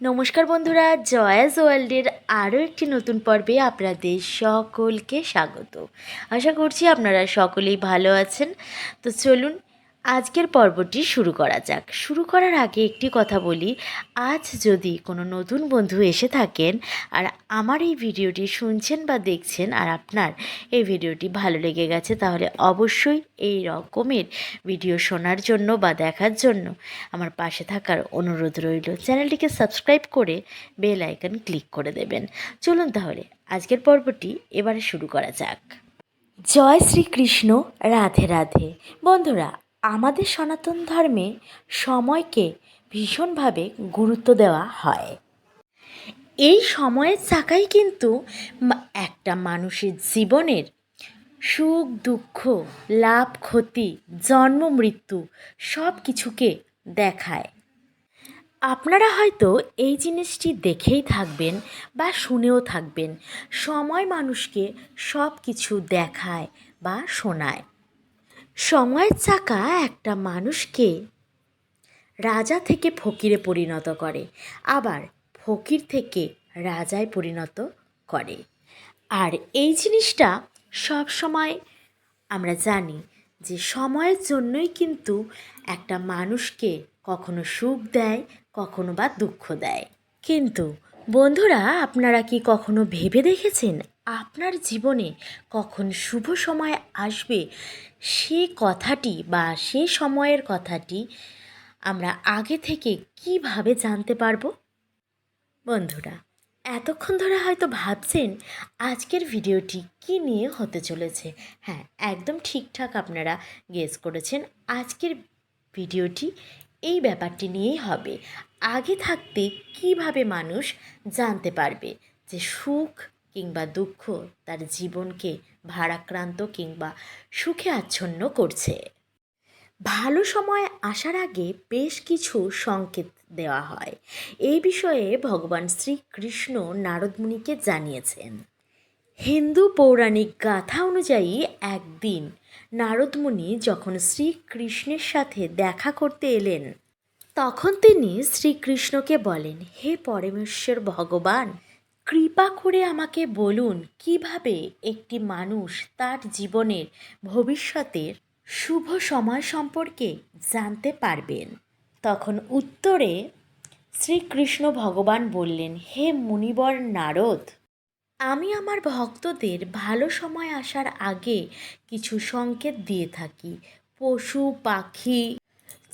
নমস্কার বন্ধুরা, জয়াস ওয়ার্ল্ডের আরও একটি নতুন পর্বে আপনাদের সকলকে স্বাগত। আশা করছি আপনারা সকলেই ভালো আছেন। তো চলুন আজকের পর্বটি শুরু করা যাক। শুরু করার আগে একটি কথা বলি, আজ যদি কোনো নতুন বন্ধু এসে থাকেন আর আমার এই ভিডিওটি শুনছেন বা দেখছেন আর আপনার এই ভিডিওটি ভালো লেগে গেছে, তাহলে অবশ্যই এই রকমের ভিডিও শোনার জন্য বা দেখার জন্য আমার পাশে থাকার অনুরোধ রইল। চ্যানেলটিকে সাবস্ক্রাইব করে বেল আইকন ক্লিক করে দেবেন। চলুন তাহলে আজকের পর্বটি এবারে শুরু করা যাক। জয় শ্রীকৃষ্ণ, রাধে রাধে। বন্ধুরা, আমাদের সনাতন ধর্মে সময়কে ভীষণভাবে গুরুত্ব দেওয়া হয়। এই সময়ের চাকাই কিন্তু একটা মানুষের জীবনের সুখ দুঃখ, লাভ ক্ষতি, জন্ম মৃত্যু সব কিছুকে দেখায়। আপনারা হয়তো এই জিনিসটি দেখেই থাকবেন বা শুনেও থাকবেন, সময় মানুষকে সব কিছু দেখায় বা শোনায়। সময়ের চাকা একটা মানুষকে রাজা থেকে ফকিরে পরিণত করে, আবার ফকির থেকে রাজায় পরিণত করে। আর এই জিনিসটা সব সময় আমরা জানি যে সময়ের জন্যই কিন্তু একটা মানুষকে কখনো সুখ দেয়, কখনো বা দুঃখ দেয়। কিন্তু বন্ধুরা, আপনারা কি কখনো ভেবে দেখেছেন আপনার জীবনে কখন শুভ সময় আসবে? সে কথাটি বা সে সময়ের কথাটি আমরা আগে থেকে কিভাবে জানতে পারবো? বন্ধুরা, এতক্ষণ ধরে হয়তো ভাবছেন আজকের ভিডিওটি কি নিয়ে হতে চলেছে। হ্যাঁ, একদম ঠিকঠাক আপনারা গেস করেছেন। আজকের ভিডিওটি এই ব্যাপারটি নিয়েই হবে। আগে থাকতে কিভাবে মানুষ জানতে পারবে যে সুখ কিংবা দুঃখ তার জীবনকে ভারাক্রান্ত কিংবা সুখে আচ্ছন্ন করছে। ভালো সময় আসার আগে বেশ কিছু সংকেত দেওয়া হয়। এই বিষয়ে ভগবান শ্রীকৃষ্ণ নারদমুনিকে জানিয়েছেন। হিন্দু পৌরাণিক গাথা অনুযায়ী একদিন নারদমুনি যখন শ্রীকৃষ্ণের সাথে দেখা করতে এলেন, তখন তিনি শ্রীকৃষ্ণকে বলেন, হে পরমেশ্বর ভগবান, কৃপা করে আমাকে বলুন কিভাবে একটি মানুষ তার জীবনের ভবিষ্যতের শুভ সময় সম্পর্কে জানতে পারবেন। তখন উত্তরে শ্রীকৃষ্ণ ভগবান বললেন, হে মুনিবর নারদ, আমি আমার ভক্তদের ভালো সময় আসার আগে কিছু সংকেত দিয়ে থাকি। পশু পাখি,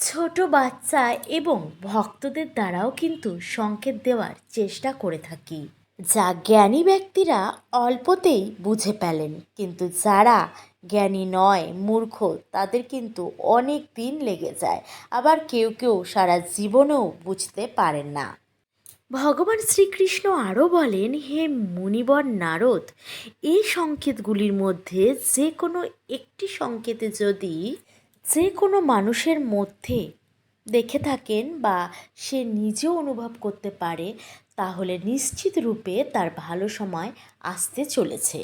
ছোট বাচ্চা এবং ভক্তদের দ্বারাও কিন্তু সংকেত দেওয়ার চেষ্টা করে থাকি, যা জ্ঞানী ব্যক্তিরা অল্পতেই বুঝে পেলেন, কিন্তু যারা জ্ঞানী নয়, মূর্খ, তাদের কিন্তু অনেক দিন লেগে যায়। আবার কেউ কেউ সারা জীবনেও বুঝতে পারেন না। ভগবান শ্রীকৃষ্ণ আরও বলেন, হে মুনিবর নারদ, এই সংকেতগুলির মধ্যে যে কোনো একটি সংকেতে যদি যে কোনো মানুষের মধ্যে দেখে থাকেন বা সে নিজেও অনুভব করতে পারে, তাহলে নিশ্চিত রূপে তার ভালো সময় আসতে চলেছে।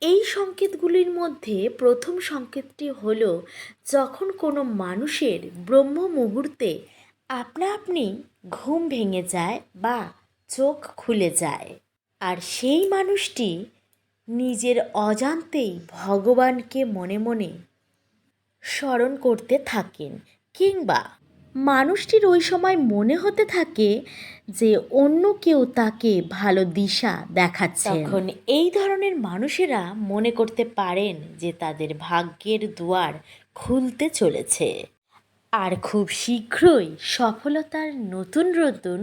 এই সংকেতগুলির মধ্যে প্রথম সংকেতটি হলো যখন কোনো মানুষের ব্রহ্ম মুহূর্তে আপনা আপনি ঘুম ভেঙে যায় বা চোখ খুলে যায়, আর সেই মানুষটি নিজের অজান্তেই ভগবানকে মনে মনে স্মরণ করতে থাকেন, কিংবা মানুষটির ওই সময় মনে হতে থাকে যে অন্য কেউ তাকে ভালো দিশা দেখাচ্ছে। তখন এই ধরনের মানুষেরা মনে করতে পারেন যে তাদের ভাগ্যের দুয়ার খুলতে চলেছে আর খুব শীঘ্রই সফলতার নতুন নতুন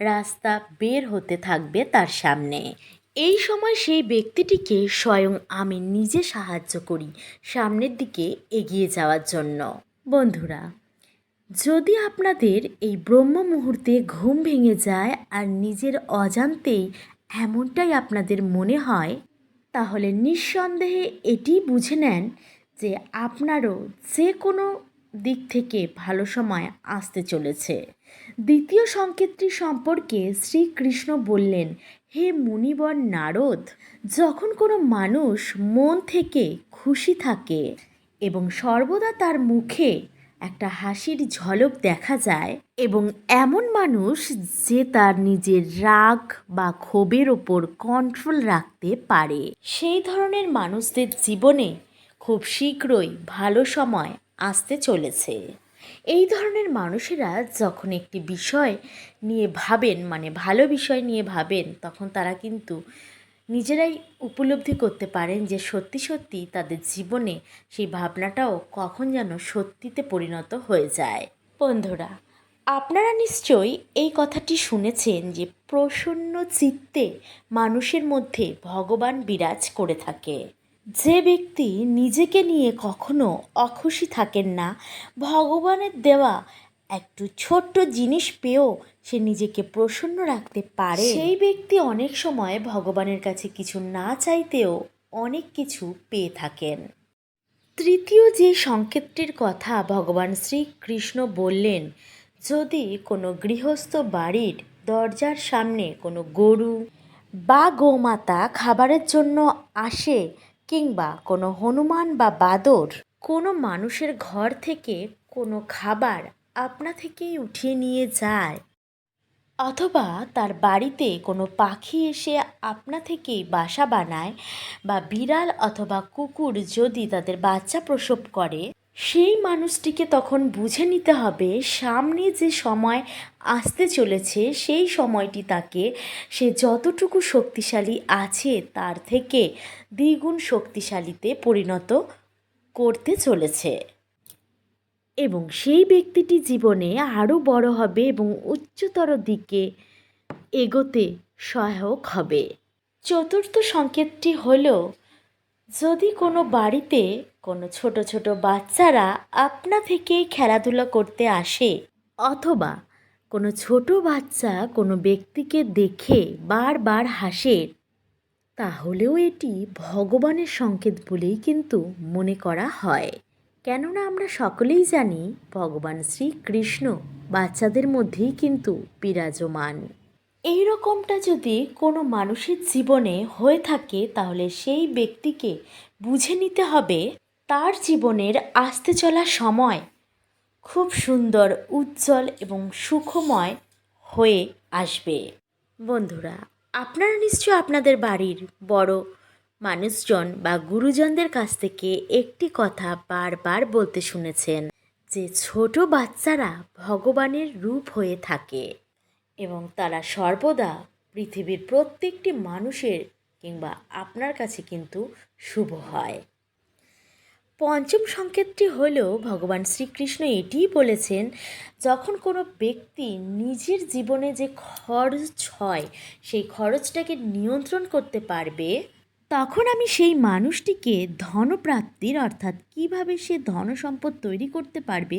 রাস্তা বের হতে থাকবে তার সামনে। এই সময় সেই ব্যক্তিটিকে স্বয়ং আমি নিজে সাহায্য করি সামনের দিকে এগিয়ে যাওয়ার জন্য। বন্ধুরা, যদি আপনাদের এই ব্রহ্ম মুহূর্তে ঘুম ভেঙে যায় আর নিজের অজান্তেই এমনটাই আপনাদের মনে হয়, তাহলে নিঃসন্দেহে এটি বুঝে নেন যে আপনারও যে কোনো দিক থেকে ভালো সময় আসতে চলেছে। দ্বিতীয় সংকেতটি সম্পর্কে শ্রীকৃষ্ণ বললেন, হে মুনিবর নারদ, যখন কোনো মানুষ মন থেকে খুশি থাকে এবং সর্বদা তার মুখে একটা হাসির ঝলক দেখা যায়, এবং এমন মানুষ যে তার নিজের রাগ বা ক্ষোভের ওপর কন্ট্রোল রাখতে পারে, সেই ধরনের মানুষদের জীবনে খুব শীঘ্রই ভালো সময় আসতে চলেছে। এই ধরনের মানুষেরা যখন একটি বিষয় নিয়ে ভাবেন, মানে ভালো বিষয় নিয়ে ভাবেন, তখন তারা কিন্তু নিজেরাই উপলব্ধি করতে পারেন যে সত্যি সত্যি তাদের জীবনে সেই ভাবনাটাও কখন যেন সত্যিতে পরিণত হয়ে যায়। বন্ধুরা, আপনারা নিশ্চয়ই এই কথাটি শুনেছেন যে প্রসন্ন চিত্তে মানুষের মধ্যে ভগবান বিরাজ করে থাকে। যে ব্যক্তি নিজেকে নিয়ে কখনো অখুশি থাকেন না, ভগবানের দেওয়া একটু ছোট্ট জিনিস পেয়েও সে নিজেকে প্রসন্ন রাখতে পারে, সেই ব্যক্তি অনেক সময় ভগবানের কাছে কিছু না চাইতেও অনেক কিছু পেয়ে থাকেন। তৃতীয় যে সংকেতটির কথা ভগবান শ্রীকৃষ্ণ বললেন, যদি কোনো গৃহস্থ বাড়ির দরজার সামনে কোনো গরু বা গোমাতা খাবারের জন্য আসে, কিংবা কোনো হনুমান বা বাদর কোনো মানুষের ঘর থেকে কোনো খাবার আপনা থেকেই উঠিয়ে নিয়ে যায়, অথবা তার বাড়িতে কোনো পাখি এসে আপনা থেকেই বাসা বানায়, বা বিড়াল অথবা কুকুর যদি তাদের বাচ্চা প্রসব করে, সেই মানুষটিকে তখন বুঝে নিতে হবে সামনে যে সময় আসতে চলেছে সেই সময়টি তাকে সে যতটুকু শক্তিশালী আছে তার থেকে দ্বিগুণ শক্তিশালীতে পরিণত করতে চলেছে, এবং সেই ব্যক্তিটি জীবনে আরও বড় হবে এবং উচ্চতর দিকে এগোতে সহায়ক হবে। চতুর্থ সংকেতটি হল, যদি কোনো বাড়িতে কোনো ছোট ছোট বাচ্চারা আপনা থেকেই খেলাধুলা করতে আসে, অথবা কোনো ছোট বাচ্চা কোনো ব্যক্তিকে দেখে বারবার হাসে, তাহলেও এটি ভগবানের সংকেত বলেই কিন্তু মনে করা হয়। কেননা আমরা সকলেই জানি ভগবান শ্রীকৃষ্ণ বাচ্চাদের মধ্যেই কিন্তু বিরাজমান। এই রকমটা যদি কোনো মানুষের জীবনে হয়ে থাকে, তাহলে সেই ব্যক্তিকে বুঝে নিতে হবে তার জীবনের আসতে চলা সময় খুব সুন্দর, উজ্জ্বল এবং সুখময় হয়ে আসবে। বন্ধুরা, আপনারা নিশ্চয় আপনাদের বাড়ির বড় মানুষজন বা গুরুজনদের কাছ থেকে একটি কথা বারবার বলতে শুনেছেন, যে ছোট বাচ্চারা ভগবানের রূপ হয়ে থাকে এবং তারা সর্বদা পৃথিবীর প্রত্যেকটি মানুষের কিংবা আপনার কাছে কিন্তু শুভ হয়। পঞ্চম সংকেতটি হল, ভগবান শ্রীকৃষ্ণ এটিই বলেছেন, যখন কোনো ব্যক্তি নিজের জীবনে যে খরচ হয় সেই খরচটাকে নিয়ন্ত্রণ করতে পারবে, তখন আমি সেই মানুষটিকে ধনপ্রাপ্তির, অর্থাৎ কিভাবে সে ধন সম্পদ তৈরি করতে পারবে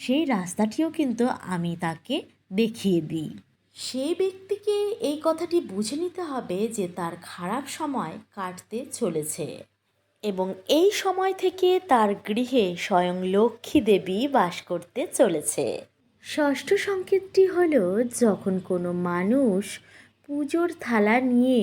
সেই রাস্তাটিও কিন্তু আমি তাকে দেখিয়ে দিই। সেই ব্যক্তিকে এই কথাটি বুঝে নিতে হবে যে তার খারাপ সময় কাটতে চলেছে, এবং এই সময় থেকে তার গৃহে স্বয়ং লক্ষ্মী দেবী বাস করতে চলেছে। ষষ্ঠ সংকেতটি হল, যখন কোনো মানুষ পুজোর থালা নিয়ে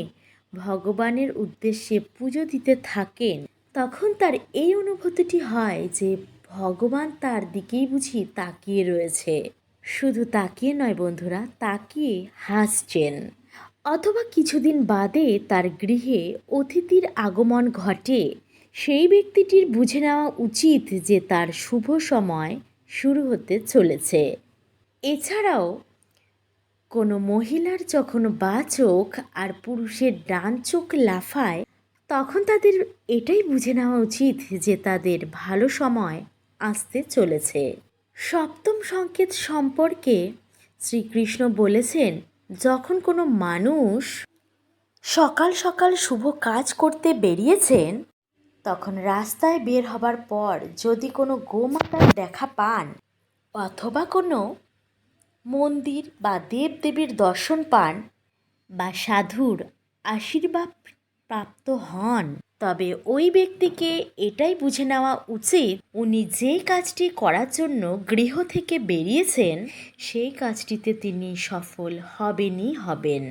ভগবানের উদ্দেশ্যে পুজো দিতে থাকেন, তখন তার এই অনুভূতিটি হয় যে ভগবান তার দিকেই বুঝি তাকিয়ে রয়েছে। শুধু তাকিয়ে নয় বন্ধুরা, তাকিয়ে হাসছেন। অথবা কিছুদিন বাদে তার গৃহে অতিথির আগমন ঘটে, সেই ব্যক্তিটির বুঝে নেওয়া উচিত যে তার শুভ সময় শুরু হতে চলেছে। এছাড়াও কোনো মহিলার যখন বাঁ চোখ আর পুরুষের ডান চোখ লাফায়, তখন তাদের এটাই বুঝে নেওয়া উচিত যে তাদের ভালো সময় আসতে চলেছে। সপ্তম সংকেত সম্পর্কে শ্রীকৃষ্ণ বলেছেন, যখন কোনো মানুষ সকাল সকাল শুভ কাজ করতে বেরিয়েছেন, তখন রাস্তায় বের হবার পর যদি কোনো গোমাতার দেখা পান, অথবা কোনো মন্দির বা দেবদেবীর দর্শন পান, বা সাধুর আশীর্বাদ প্রাপ্ত হন, তবে ওই ব্যক্তিকে এটাই বুঝে নেওয়া উচিত উনি যে কাজটি করার জন্য গৃহ থেকে বেরিয়েছেন সেই কাজটিতে তিনি সফল হবেনই হবেন।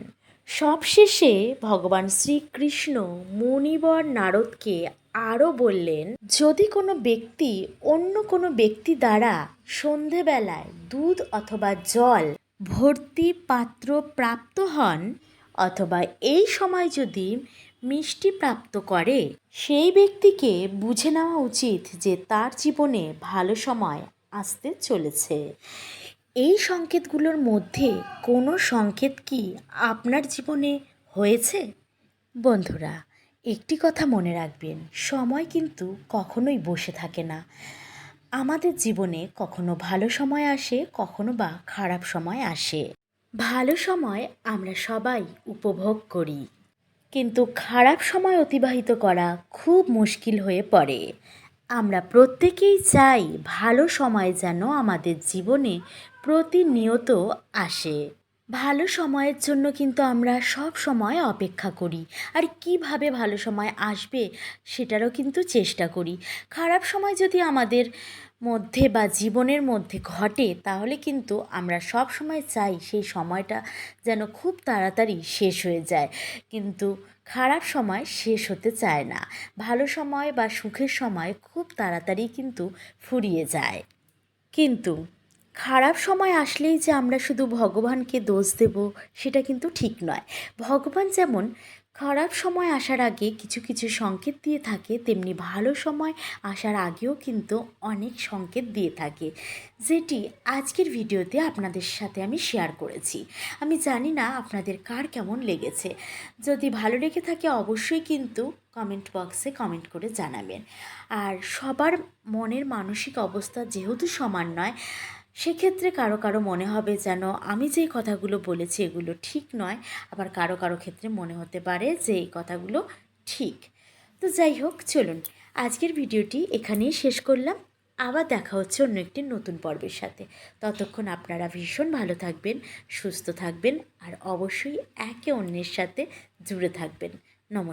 সবশেষে ভগবান শ্রীকৃষ্ণ মুনিবর নারদকে আরও বললেন, যদি কোনো ব্যক্তি অন্য কোনো ব্যক্তি দ্বারা সন্ধেবেলায় দুধ অথবা জল ভর্তি পাত্র প্রাপ্ত হন অথবা এই সময় যদি মিষ্টি প্রাপ্ত করে, সেই ব্যক্তিকে বুঝে নেওয়া উচিত যে তার জীবনে ভালো সময় আসতে চলেছে। এই সংকেতগুলোর মধ্যে কোনো সংকেত কি আপনার জীবনে হয়েছে? বন্ধুরা, একটি কথা মনে রাখবেন, সময় কিন্তু কখনোই বসে থাকে না। আমাদের জীবনে কখনো ভালো সময় আসে, কখনো বা খারাপ সময় আসে। ভালো সময় আমরা সবাই উপভোগ করি, কিন্তু খারাপ সময় অতিবাহিত করা খুব মুশকিল হয়ে পড়ে। আমরা প্রত্যেকেই চাই ভালো সময় যেন আমাদের জীবনে প্রতিনিয়ত আসে। ভালো সময়ের জন্য কিন্তু আমরা সব সময় অপেক্ষা করি, আর কিভাবে ভালো সময় আসবে সেটারও কিন্তু চেষ্টা করি। খারাপ সময় যদি আমাদের মধ্যে বা জীবনের মধ্যে ঘটে, তাহলে কিন্তু আমরা সব সময় চাই সেই সময়টা যেন খুব তাড়াতাড়ি শেষ হয়ে যায়, কিন্তু খারাপ সময় শেষ হতে চায় না। ভালো সময় বা সুখের সময় খুব তাড়াতাড়ি কিন্তু ফুরিয়ে যায়। কিন্তু খারাপ সময় আসলেই যে আমরা শুধু ভগবানকে দোষ দেব, সেটা কিন্তু ঠিক নয়। ভগবান যেমন খারাপ সময় আসার আগে কিছু কিছু সংকেত দিয়ে থাকে, তেমনি ভালো সময় আসার আগেও কিন্তু অনেক সংকেত দিয়ে থাকে, যেটি আজকের ভিডিওতে আপনাদের সাথে আমি শেয়ার করেছি। আমি জানি না আপনাদের কার কেমন লেগেছে। যদি ভালো লেগে থাকে অবশ্যই কিন্তু কমেন্ট বক্সে কমেন্ট করে জানাবেন। আর সবার মনের মানসিক অবস্থা যেহেতু সমান নয়, সেক্ষেত্রে কারো কারো মনে হবে যেন আমি যেই কথাগুলো বলেছি এগুলো ঠিক নয়, আবার কারো কারো ক্ষেত্রে মনে হতে পারে যে এই কথাগুলো ঠিক। তো যাই হোক, চলুন আজকের ভিডিওটি এখানেই শেষ করলাম। আবার দেখা হচ্ছে অন্য একটি নতুন পর্বের সাথে। ততক্ষণ আপনারা ভীষণ ভালো থাকবেন, সুস্থ থাকবেন, আর অবশ্যই একে অন্যের সাথে জুড়ে থাকবেন। নমস্কার।